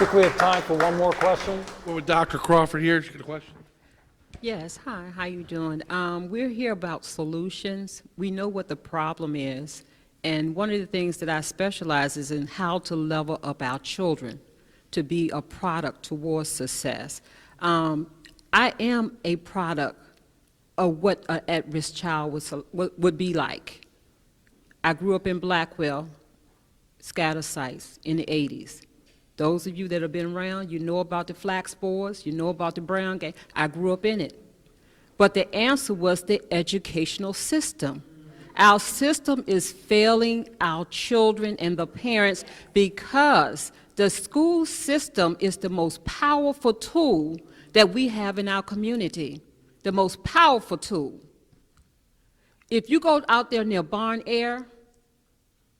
think we have time for one more question. Well, with Dr. Crawford here, she's got a question. Yes, hi, how you doing? We're here about solutions. We know what the problem is, and one of the things that I specialize is in how to level up our children to be a product towards success. I am a product of what an at-risk child would be like. I grew up in Blackwell, scatter sites in the 80s. Those of you that have been around, you know about the flax spores, you know about the brown gang. I grew up in it. But the answer was the educational system. Our system is failing our children and the parents because the school system is the most powerful tool that we have in our community, the most powerful tool. If you go out there near Barn Air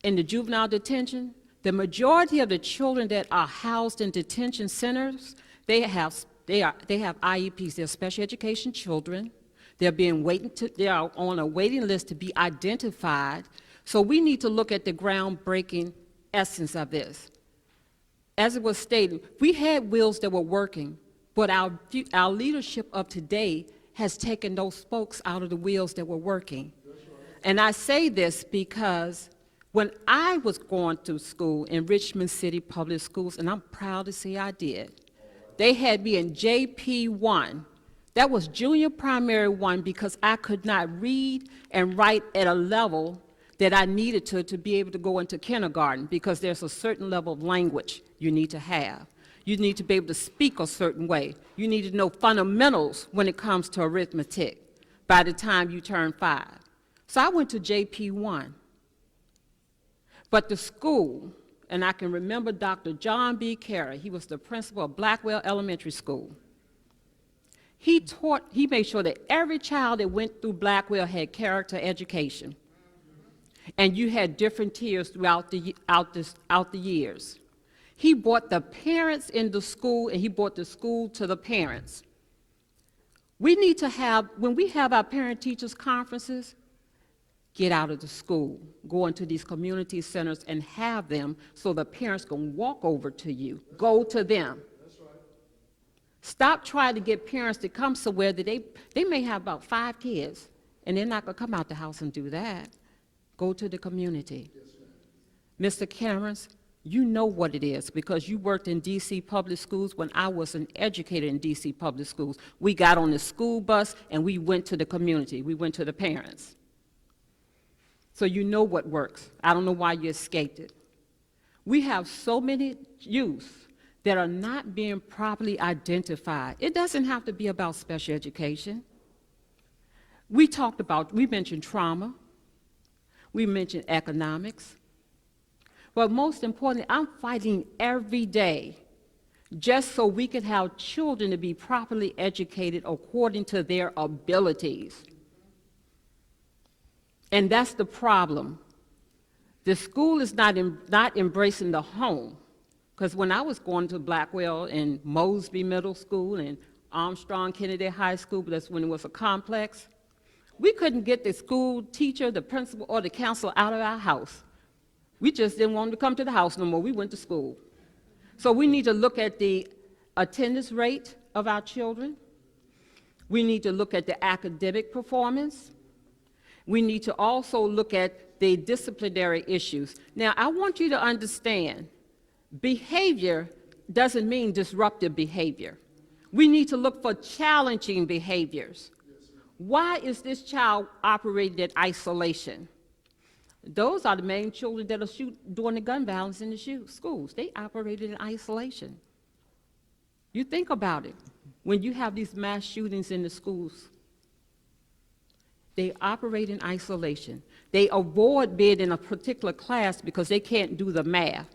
in the juvenile detention, the majority of the children that are housed in detention centers, they have IEPs. They're special education children. They are on a waiting list to be identified. So we need to look at the groundbreaking essence of this. As it was stated, we had wheels that were working, but our leadership of today has taken those spokes out of the wheels that were working. And I say this because when I was going to school in Richmond City Public Schools, and I'm proud to say I did, they had me in JP1. That was junior primary 1 because I could not read and write at a level that I needed to be able to go into kindergarten, because there's a certain level of language you need to have. You need to be able to speak a certain way. You need to know fundamentals when it comes to arithmetic by the time you turn 5. So I went to JP1. But the school, and I can remember Dr. John B. Carey, he was the principal of Blackwell Elementary School. He made sure that every child that went through Blackwell had character education. And you had different tiers throughout the years. He brought the parents in the school, and he brought the school to the parents. We need to have, when we have our parent-teachers conferences, get out of the school, go into these community centers and have them so the parents can walk over to you, go to them. That's right. Stop trying to get parents to come somewhere that they may have about 5 kids, and they're not gonna come out the house and do that. Go to the community. Yes, Mr. Cameron, you know what it is because you worked in DC public schools when I was an educator in DC public schools. We got on the school bus and we went to the community. We went to the parents. So you know what works. I don't know why you escaped it. We have so many youth that are not being properly identified. It doesn't have to be about special education. We mentioned trauma. We mentioned economics. But most importantly, I'm fighting every day just so we can have children to be properly educated according to their abilities. And that's the problem. The school is not embracing the home. Because when I was going to Blackwell and Mosby Middle School and Armstrong Kennedy High School, that's when it was a complex, we couldn't get the school teacher, the principal, or the counselor out of our house. We just didn't want them to come to the house no more. We went to school. So we need to look at the attendance rate of our children. We need to look at the academic performance. We need to also look at the disciplinary issues. Now, I want you to understand, behavior doesn't mean disruptive behavior. We need to look for challenging behaviors. Why is this child operating in isolation? Those are the main children that are doing the gun violence in the schools. They operated in isolation. You think about it. When you have these mass shootings in the schools, they operate in isolation. They avoid being in a particular class because they can't do the math.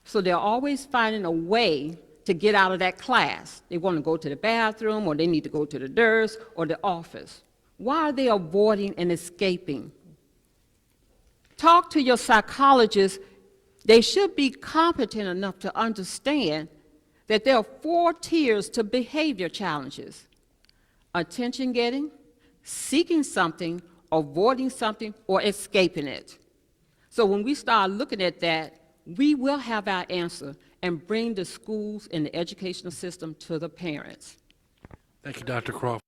So they're always finding a way to get out of that class. They want to go to the bathroom, or they need to go to the nurse or the office. Why are they avoiding and escaping? Talk to your psychologist. They should be competent enough to understand that there are 4 tiers to behavior challenges: attention getting, seeking something, avoiding something, or escaping it. So when we start looking at that, we will have our answer. and bring the schools and the educational system to the parents. Thank you, Dr. Crawford.